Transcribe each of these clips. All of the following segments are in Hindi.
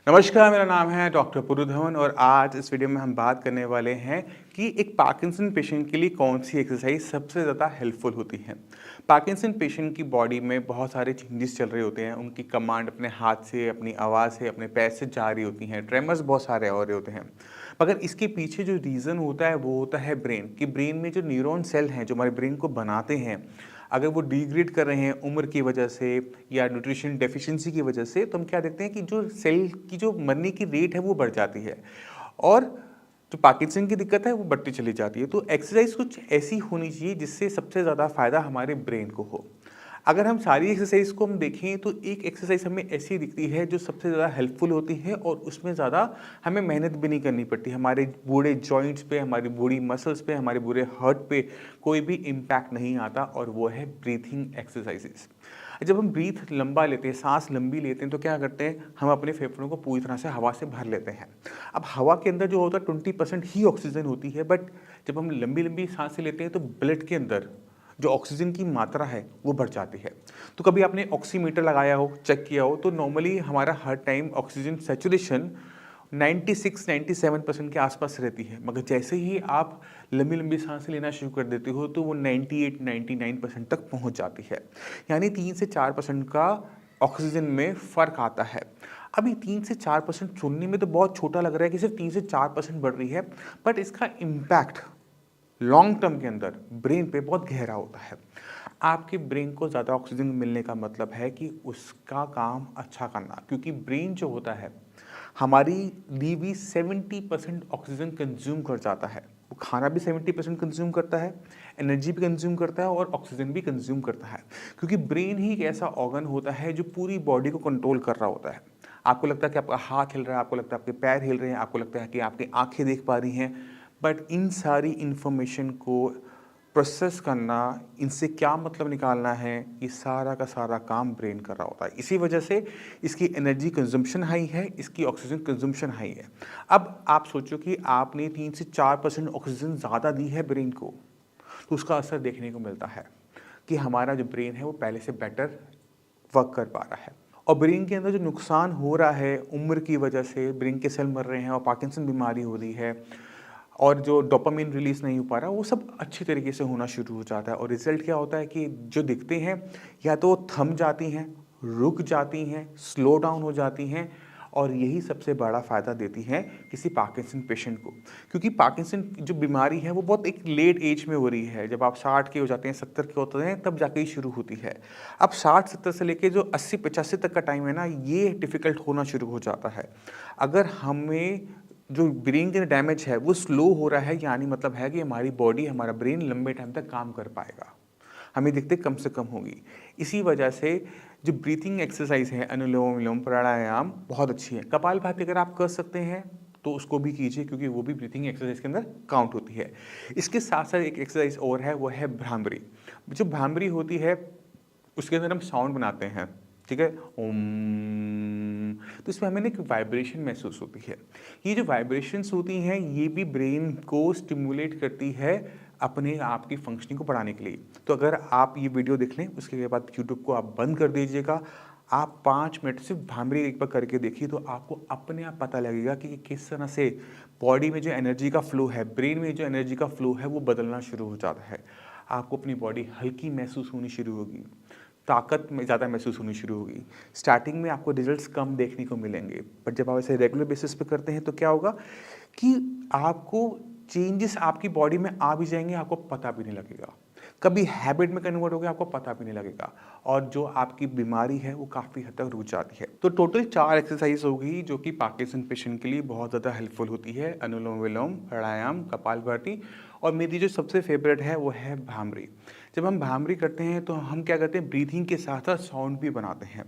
नमस्कार, मेरा नाम है डॉक्टर पुरु धवन और आज इस वीडियो में हम बात करने वाले हैं कि एक पार्किंसन पेशेंट के लिए कौन सी एक्सरसाइज सबसे ज़्यादा हेल्पफुल होती है। पार्किंसन पेशेंट की बॉडी में बहुत सारे चेंजेस चल रहे होते हैं, उनकी कमांड अपने हाथ से, अपनी आवाज़ से, अपने पैर से जा रही होती हैं, ट्रेमर्स बहुत सारे हो रहे होते हैं। मगर इसके पीछे जो रीज़न होता है वो होता है ब्रेन, कि ब्रेन में जो न्यूरॉन सेल हैं जो हमारे ब्रेन को बनाते हैं, अगर वो डिग्रेड कर रहे हैं उम्र की वजह से या न्यूट्रिशन डेफिशिएंसी की वजह से, तो हम क्या देखते हैं कि जो सेल की जो मरने की रेट है वो बढ़ जाती है और जो पार्किंसन की दिक्कत है वो बढ़ती चली जाती है। तो एक्सरसाइज कुछ ऐसी होनी चाहिए जिससे सबसे ज़्यादा फ़ायदा हमारे ब्रेन को हो। अगर हम सारी एक्सरसाइज को हम देखें तो एक एक्सरसाइज हमें ऐसी दिखती है जो सबसे ज़्यादा हेल्पफुल होती है और उसमें ज़्यादा हमें मेहनत भी नहीं करनी पड़ती। हमारे बूढ़े जॉइंट्स पे, हमारी बूढ़ी मसल्स पे, हमारे बूढ़े हार्ट पे कोई भी इम्पैक्ट नहीं आता और वो है ब्रीथिंग एक्सरसाइजेस। जब हम ब्रीथ लंबा लेते हैं, सांस लंबी लेते हैं, तो क्या करते हैं, हम अपने फेफड़ों को पूरी तरह से हवा से भर लेते हैं। अब हवा के अंदर जो होता है 20% ही ऑक्सीजन होती है, बट जब हम लंबी लंबी सांसें लेते हैं तो ब्लड के अंदर जो ऑक्सीजन की मात्रा है वो बढ़ जाती है। तो कभी आपने ऑक्सीमीटर लगाया हो, चेक किया हो, तो नॉर्मली हमारा हर टाइम ऑक्सीजन सैचुरेशन 96-97% के आसपास रहती है, मगर जैसे ही आप लंबी लंबी सांसें लेना शुरू कर देते हो तो वो 98-99% तक पहुंच जाती है। यानी 3 से 4% का ऑक्सीजन में फ़र्क आता है। अभी 3 से 4% सुनने में तो बहुत छोटा लग रहा है कि सिर्फ 3 से 4% बढ़ रही है, बट इसका इम्पैक्ट लॉन्ग टर्म के अंदर ब्रेन पे बहुत गहरा होता है। आपके ब्रेन को ज़्यादा ऑक्सीजन मिलने का मतलब है कि उसका काम अच्छा करना, क्योंकि ब्रेन जो होता है हमारी ली हुई 70% ऑक्सीजन कंज्यूम कर जाता है। वो खाना भी 70% कंज्यूम करता है, एनर्जी भी कंज्यूम करता है और ऑक्सीजन भी कंज्यूम करता है, क्योंकि ब्रेन ही एक ऐसा ऑर्गन होता है जो पूरी बॉडी को कंट्रोल कर रहा होता है। आपको लगता है कि आपका हाथ हिल रहा है, आपको लगता है आपके पैर हिल रहे हैं, आपको लगता है कि आपकी आंखें देख पा रही हैं, बट इन सारी इंफॉर्मेशन को प्रोसेस करना, इनसे क्या मतलब निकालना है, ये सारा का सारा काम ब्रेन कर रहा होता है। इसी वजह से इसकी एनर्जी कंजम्पशन हाई है, इसकी ऑक्सीजन कंजम्पशन हाई है। अब आप सोचो कि आपने 3 से 4% ऑक्सीजन ज़्यादा दी है ब्रेन को, तो उसका असर देखने को मिलता है कि हमारा जो ब्रेन है वो पहले से बेटर वर्क कर पा रहा है। और ब्रेन के अंदर जो नुकसान हो रहा है उम्र की वजह से, ब्रेन के सेल मर रहे हैं और पार्किंसन बीमारी हो रही है और जो डोपामिन रिलीज़ नहीं हो पा रहा, वो सब अच्छी तरीके से होना शुरू हो जाता है और रिज़ल्ट क्या होता है कि जो दिखते हैं या तो थम जाती हैं, रुक जाती हैं, स्लो डाउन हो जाती हैं और यही सबसे बड़ा फ़ायदा देती हैं किसी पार्किंसन पेशेंट को। क्योंकि पार्किंसन जो बीमारी है वो बहुत एक लेट एज में हो रही है। जब आप 60 के हो जाते हैं, 70 के होते हैं, तब जाके ही शुरू होती है। अब 60-70 से लेके जो 80-85 तक का टाइम है ना, ये डिफ़िकल्ट होना शुरू हो जाता है। अगर हमें जो ब्रेन का डैमेज है वो स्लो हो रहा है, यानी मतलब है कि हमारी बॉडी, हमारा ब्रेन लंबे टाइम तक काम कर पाएगा, हमें दिक्कत कम से कम होगी। इसी वजह से जो ब्रीथिंग एक्सरसाइज है, अनुलोम विलोम प्राणायाम, बहुत अच्छी है। कपालभाति अगर आप कर सकते हैं तो उसको भी कीजिए, क्योंकि वो भी ब्रीथिंग एक्सरसाइज के अंदर काउंट होती है। इसके साथ साथ एक एक्सरसाइज और है, वो है भ्रामरी। जो भ्रामरी होती है उसके अंदर हम साउंड बनाते हैं, ठीक है, ओम। तो इसमें हमें एक वाइब्रेशन महसूस होती है। ये जो वाइब्रेशंस होती हैं ये भी ब्रेन को स्टिमुलेट करती है अपने आप की फंक्शनिंग को बढ़ाने के लिए। तो अगर आप ये वीडियो देख लें, उसके बाद यूट्यूब को आप बंद कर दीजिएगा, आप 5 मिनट सिर्फ भ्रामरी एक बार करके देखिए, तो आपको अपने आप पता लगेगा कि किस तरह से बॉडी में जो एनर्जी का फ्लो है, ब्रेन में जो एनर्जी का फ्लो है वो बदलना शुरू हो जाता है। आपको अपनी बॉडी हल्की महसूस होनी शुरू होगी, ताकत में ज़्यादा महसूस होनी शुरू होगी। स्टार्टिंग में आपको रिजल्ट्स कम देखने को मिलेंगे, बट जब आप ऐसे रेगुलर बेसिस पे करते हैं तो क्या होगा कि आपको चेंजेस आपकी बॉडी में आ भी जाएंगे, आपको पता भी नहीं लगेगा। कभी हैबिट में कन्वर्ट हो गया, आपको पता भी नहीं लगेगा और जो आपकी बीमारी है वो काफ़ी हद तक रुक जाती है। तो टोटल 4 एक्सरसाइज होगी जो कि पार्किंसन पेशेंट के लिए बहुत ज़्यादा हेल्पफुल होती है, अनुलोम विलोम, प्राणायाम, कपालभाति, और मेरी जो सबसे फेवरेट है वो है भ्रामरी। जब हम भ्रामरी करते हैं तो हम क्या करते हैं, ब्रीथिंग के साथ साथ साउंड भी बनाते हैं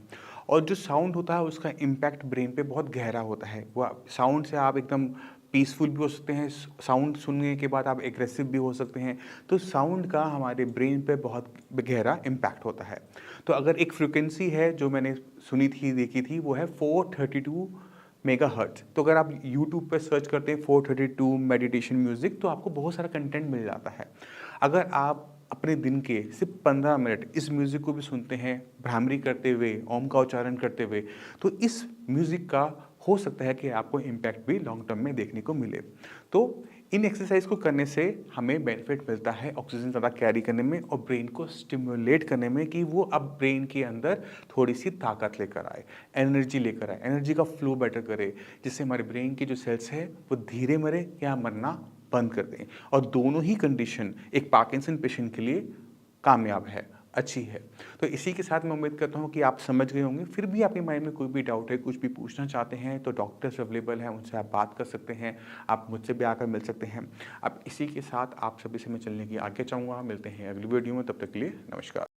और जो साउंड होता है उसका इम्पैक्ट ब्रेन पे बहुत गहरा होता है। वो साउंड से आप एकदम पीसफुल भी हो सकते हैं, साउंड सुनने के बाद आप एग्रेसिव भी हो सकते हैं। तो साउंड का हमारे ब्रेन पे बहुत गहरा इम्पैक्ट होता है। तो अगर एक फ्रिक्वेंसी है जो मैंने सुनी थी, देखी थी, वो है 432 मेगाहर्ट्ज़। तो अगर आप यूट्यूब पे सर्च करते हैं 432 मेडिटेशन म्यूज़िक, तो आपको बहुत सारा कंटेंट मिल जाता है। अगर आप अपने दिन के सिर्फ 15 मिनट इस म्यूज़िक को भी सुनते हैं, भ्रामरी करते हुए, ओम का उच्चारण करते हुए, तो इस म्यूज़िक का हो सकता है कि आपको इम्पैक्ट भी लॉन्ग टर्म में देखने को मिले। तो इन एक्सरसाइज को करने से हमें बेनिफिट मिलता है ऑक्सीजन ज़्यादा कैरी करने में और ब्रेन को स्टिमुलेट करने में कि वो अब ब्रेन के अंदर थोड़ी सी ताकत लेकर आए, एनर्जी लेकर आए, एनर्जी का फ्लो बेटर करे, जिससे हमारे ब्रेन की जो सेल्स है वो धीरे मरे या मरना बंद कर दें। और दोनों ही कंडीशन एक पार्किंसन पेशेंट के लिए कामयाब है, अच्छी है। तो इसी के साथ मैं उम्मीद करता हूँ कि आप समझ गए होंगे। फिर भी आपके माइंड में कोई भी डाउट है, कुछ भी पूछना चाहते हैं तो डॉक्टर्स अवेलेबल हैं, उनसे आप बात कर सकते हैं, आप मुझसे भी आकर मिल सकते हैं। अब इसी के साथ आप सभी से मैं चलने की आज्ञा चाहूँगा। मिलते हैं अगली वीडियो में, तब तक के लिए नमस्कार।